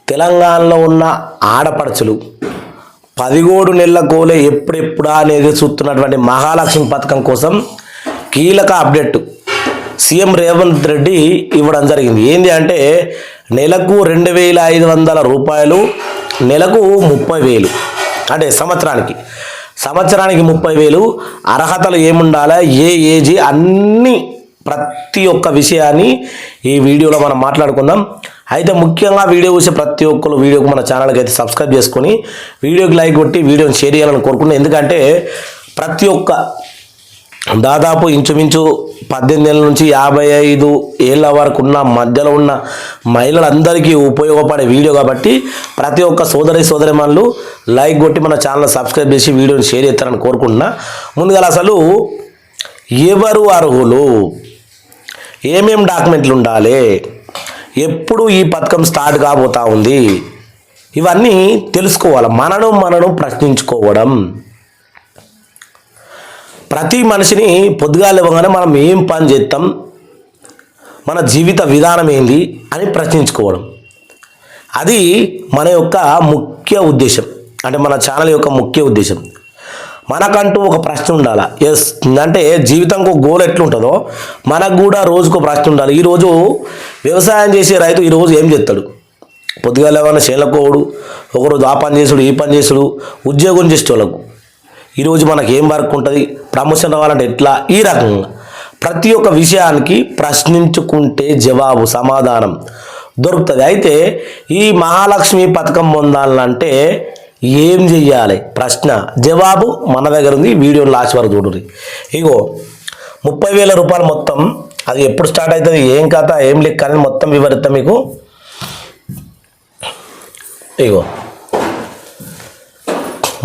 తెలంగాణలో ఉన్న ఆడపడుచులు 17 నెలల కోలే ఎప్పుడెప్పుడా అనేది చూస్తున్నటువంటి మహాలక్ష్మి పథకం కోసం కీలక అప్డేట్ సీఎం రేవంత్ రెడ్డి ఇవ్వడం జరిగింది. ఏంటి అంటే నెలకు 2,500 రూపాయలు, నెలకు 30,000, అంటే సంవత్సరానికి 30,000. అర్హతలు ఏముండాలి, ఏ ఏజీ, అన్ని ప్రతి ఒక్క విషయాన్ని ఈ వీడియోలో మనం మాట్లాడుకుందాం. అయితే ముఖ్యంగా వీడియో చూసే ప్రతి ఒక్కరు వీడియోకి మన ఛానల్కి అయితే సబ్స్క్రైబ్ చేసుకొని వీడియోకి లైక్ కొట్టి వీడియోని షేర్ చేయాలని కోరుకున్నాను. ఎందుకంటే ప్రతి ఒక్క దాదాపు ఇంచుమించు 18 ఏళ్ళ నుంచి 55 ఏళ్ళ వరకు ఉన్న మధ్యలో ఉన్న మహిళలందరికీ ఉపయోగపడే వీడియో కాబట్టి ప్రతి ఒక్క సోదరిమణులు లైక్ కొట్టి మన ఛానల్ సబ్స్క్రైబ్ చేసి వీడియోని షేర్ చేస్తారని కోరుకుంటున్నా. ముందుగా అసలు ఎవరు అర్హులు, ఏమేం డాక్యుమెంట్లు ఉండాలి, ఎప్పుడు ఈ పథకం స్టార్ట్ కాబోతా ఉంది, ఇవన్నీ తెలుసుకోవాలి. మనను ప్రశ్నించుకోవడం. ప్రతి మనిషిని పొద్దుగా లేవగానే మనం ఏం పని చేస్తాం, మన జీవిత విధానం ఏంది అని ప్రశ్నించుకోవడం, అది మన యొక్క ముఖ్య ఉద్దేశం. అంటే మన ఛానల్ యొక్క ముఖ్య ఉద్దేశం. మనకంటూ ఒక ప్రశ్న ఉండాలి. ఎస్, అంటే జీవితంకు గోల్ ఎట్లుంటుందో మనకు కూడా రోజుకు ప్రశ్న ఉండాలి. ఈరోజు వ్యవసాయం చేసే రైతు ఈరోజు ఏం చేస్తాడు? పొద్దుగా లేవన్నా చేనుకోవడు, ఒకరోజు ఆ పని చేసుడు, ఈ పని చేసుడు, ఉద్యోగం చేసేటోళ్ళకు ఈరోజు మనకి ఏం వర్క్ ఉంటుంది, ప్రమోషన్ రావాలంటే ఎట్లా, ఈ రకంగా ప్రతి ఒక్క విషయానికి ప్రశ్నించుకుంటే జవాబు, సమాధానం దొరుకుతుంది. అయితే ఈ మహాలక్ష్మి పథకం పొందాలంటే ఏం చెయ్యాలి? ప్రశ్న జవాబు మన దగ్గర ఉంది. వీడియో లాస్ట్ వరకు చూడండి. ఇగో 30,000 రూపాయలు మొత్తం. అది ఎప్పుడు స్టార్ట్ అవుతుంది, ఏం కథ, ఏం లెక్క అని మొత్తం వివరిస్తా మీకు. ఇగో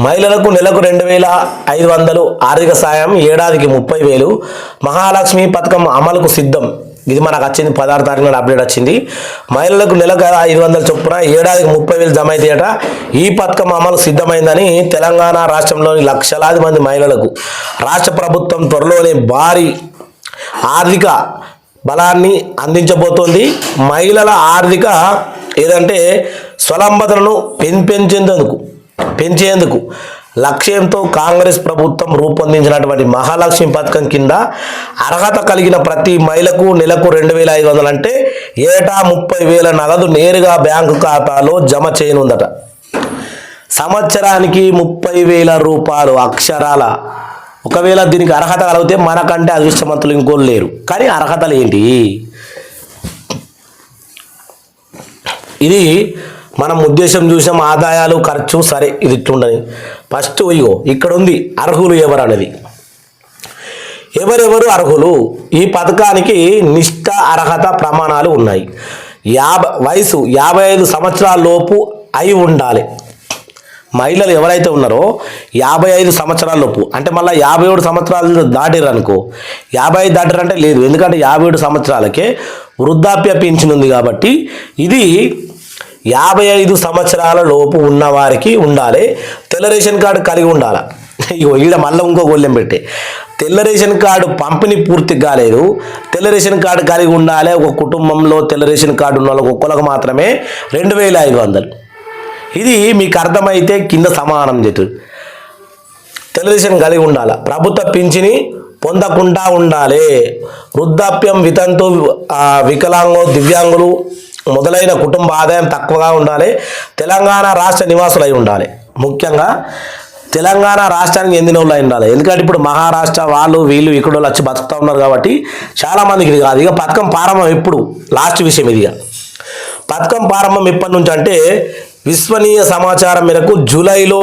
మహిళలకు నెలకు 2,500 ఆర్థిక సాయం, ఏడాదికి 30,000. మహాలక్ష్మి పథకం అమలుకు సిద్ధం. ఇది మనకు వచ్చింది 16 తారీఖు నాడు అప్డేట్ వచ్చింది. మహిళలకు నెలకు 500 చొప్పున ఏడాదికి 30,000 జమ అవుతాయట. ఈ పథకం అమలు సిద్ధమైందని తెలంగాణ రాష్ట్రంలోని లక్షలాది మంది మహిళలకు రాష్ట్ర ప్రభుత్వం త్వరలోనే భారీ ఆర్థిక బలాన్ని అందించబోతోంది. మహిళల ఆర్థిక ఏదంటే స్వలంబతలను పెంచేందుకు లక్ష్యంతో కాంగ్రెస్ ప్రభుత్వం రూపొందించినటువంటి మహాలక్ష్మి పథకం కింద అర్హత కలిగిన ప్రతి మహిళకు నెలకు 2,500 అంటే ఏటా 30,000 నగదు నేరుగా బ్యాంకు ఖాతాలో జమ చేయనుందట. సంవత్సరానికి 30,000 రూపాయలు అక్షరాల. ఒకవేళ దీనికి అర్హత కలిగితే మనకంటే అదృష్టవంతులు ఇంకోళ్ళు లేరు. కానీ అర్హతలు ఏంటి? ఇది మనం ఉద్దేశం చూసాం, ఆదాయాలు, ఖర్చు, సరే ఇది ఇట్లుండని. ఫస్ట్ ఇగో ఇక్కడ ఉంది అర్హులు ఎవరు అనేది. ఎవరెవరు అర్హులు? ఈ పథకానికి నిష్ఠ అర్హత ప్రమాణాలు ఉన్నాయి. వయసు 55 సంవత్సరాల లోపు అయి ఉండాలి. మహిళలు ఎవరైతే ఉన్నారో 55 సంవత్సరాల లోపు, అంటే మళ్ళీ 57 సంవత్సరాలు దాటిరు అనుకో, 55 దాటిరంటే లేదు. ఎందుకంటే 57 సంవత్సరాలకే వృద్ధాప్య పింఛన్ ఉంది కాబట్టి ఇది 55 సంవత్సరాల లోపు ఉన్నవారికి ఉండాలి. తెల్ల రేషన్ కార్డు కలిగి ఉండాలి. ఇగో ఈడ మళ్ళీ ఇంకో గొల్లెం పెట్టి తెల్ల రేషన్ కార్డు పంపిణీ పూర్తి కాలేదు. తెల్ల రేషన్ కార్డు కలిగి ఉండాలి. ఒక కుటుంబంలో తెల్ల రేషన్ కార్డు ఉన్న వాళ్ళకి ఒక్కరికి మాత్రమే 2,500. ఇది మీకు అర్థమైతే కింద సమానం చెట్టు. తెల్ల రేషన్ కలిగి ఉండాలి. ప్రభుత్వ పింఛని పొందకుండా ఉండాలి. వృద్ధాప్యం, వితంతు, వికలాంగులు, దివ్యాంగులు మొదలైన కుటుంబ ఆదాయం తక్కువగా ఉండాలి. తెలంగాణ రాష్ట్ర నివాసులు అయి ఉండాలి. ముఖ్యంగా తెలంగాణ రాష్ట్రానికి చెందిన వాళ్ళు అయి ఉండాలి. ఎందుకంటే ఇప్పుడు మహారాష్ట్ర వాళ్ళు వీళ్ళు ఇక్కడ వచ్చి బతుకుతూ ఉన్నారు కాబట్టి చాలామందికి ఇది కాదు. ఇక పథకం ప్రారంభం ఎప్పుడు, లాస్ట్ విషయం ఇది. పథకం ప్రారంభం ఎప్పటి నుంచి అంటే విశ్వనీయ సమాచారం మేరకు జూలైలో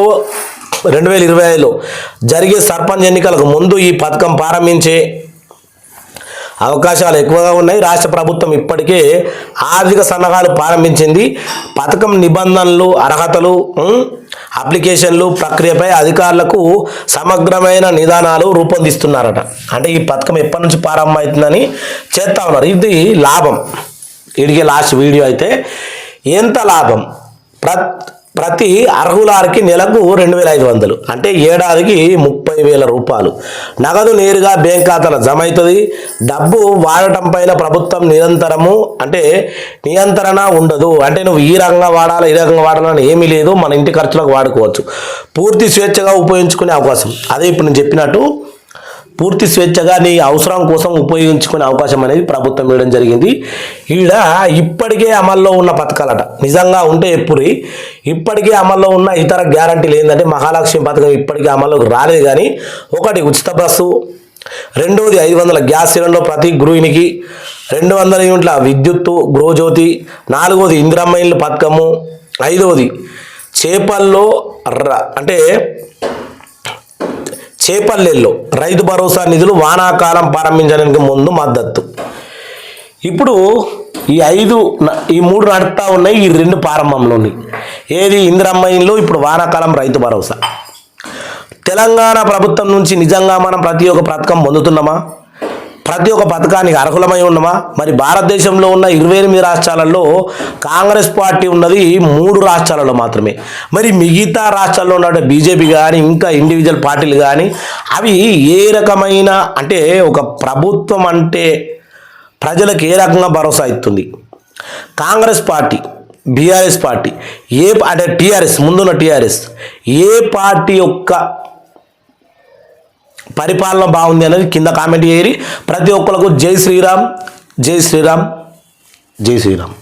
2025లో జరిగే సర్పంచ్ ఎన్నికలకు ముందు ఈ పథకం ప్రారంభించే అవకాశాలు ఎక్కువగా ఉన్నాయి. రాష్ట్ర ప్రభుత్వం ఇప్పటికే ఆర్థిక సన్నాహాలు ప్రారంభించింది. పథకం నిబంధనలు, అర్హతలు, అప్లికేషన్లు ప్రక్రియపై అధికారులకు సమగ్రమైన నిదానాలు రూపొందిస్తున్నారట. అంటే ఈ పథకం ఎప్పటి నుంచి ప్రారంభమవుతుందని చేస్తూ ఉన్నారు. ఇది లాభం. ఇడిగే లాస్ట్ వీడియో అయితే ఎంత లాభం. ప్రతి అర్హులారికి నెలకు 2,500 అంటే ఏడాదికి 30,000 రూపాయలు నగదు నేరుగా బ్యాంక్ ఖాతాలో జమ అవుతుంది. డబ్బు వాడటం పైన ప్రభుత్వం నియంత్రణ ఉండదు. అంటే నువ్వు ఈ రకంగా వాడాలి ఈ రకంగా వాడాలని ఏమీ లేదు. మన ఇంటి ఖర్చులకు వాడుకోవచ్చు. పూర్తి స్వేచ్ఛగా ఉపయోగించుకునే అవకాశం. అదే ఇప్పుడు నేను చెప్పినట్టు పూర్తి స్వేచ్ఛగా నీ అవసరం కోసం ఉపయోగించుకునే అవకాశం అనేది ప్రభుత్వం ఇవ్వడం జరిగింది. ఈడ ఇప్పటికే అమల్లో ఉన్న పథకాలట నిజంగా ఉంటే ఇప్పటికే అమల్లో ఉన్న ఇతర గ్యారంటీలు ఏంటంటే మహాలక్ష్మి పథకం ఇప్పటికీ అమల్లోకి రాలేదు. కానీ ఒకటి ఉచిత బస్సు, రెండవది 500 గ్యాస్ సిలిండర్ ప్రతి గృహిణికి, 200 యూనిట్ల విద్యుత్తు గృహజ్యోతి, 4వది ఇందిరమ్మ ఇల్లు పథకము, 5వది చేపల్లెల్లో రైతు భరోసా నిధులు వానాకాలం ప్రారంభించడానికి ముందు మద్దతు. ఇప్పుడు ఈ మూడు నడుస్తూ ఉన్నాయి. ఈ 2 ప్రారంభంలో ఉన్నాయి. ఏది ఇందిరమ్మ ఇల్లు, ఇప్పుడు వానాకాలం రైతు భరోసా. తెలంగాణ ప్రభుత్వం నుంచి నిజంగా మనం ప్రతి ఒక్క పథకం పొందుతున్నామా? ప్రతి ఒక్క పథకానికి అర్హులమై ఉన్నామా? మరి భారతదేశంలో ఉన్న 28 రాష్ట్రాలలో కాంగ్రెస్ పార్టీ ఉన్నది 3 రాష్ట్రాలలో మాత్రమే. మరి మిగతా రాష్ట్రాల్లో ఉన్న బీజేపీ కానీ ఇంకా ఇండివిజువల్ పార్టీలు కానీ అవి ఏ రకమైన అంటే ఒక ప్రభుత్వం అంటే ప్రజలకు ఏ రకంగా భరోసా ఇస్తుంది? Congress party, BRS party TRS ముందున్న టీఆర్ఎస్ ఏ పార్టీ యొక్క పరిపాలన బాగుంది అనేది కింద కామెంట్ చేయరి. ప్రతి ఒక్కరికి జై శ్రీరామ్, జై శ్రీరామ్, జై శ్రీరామ్.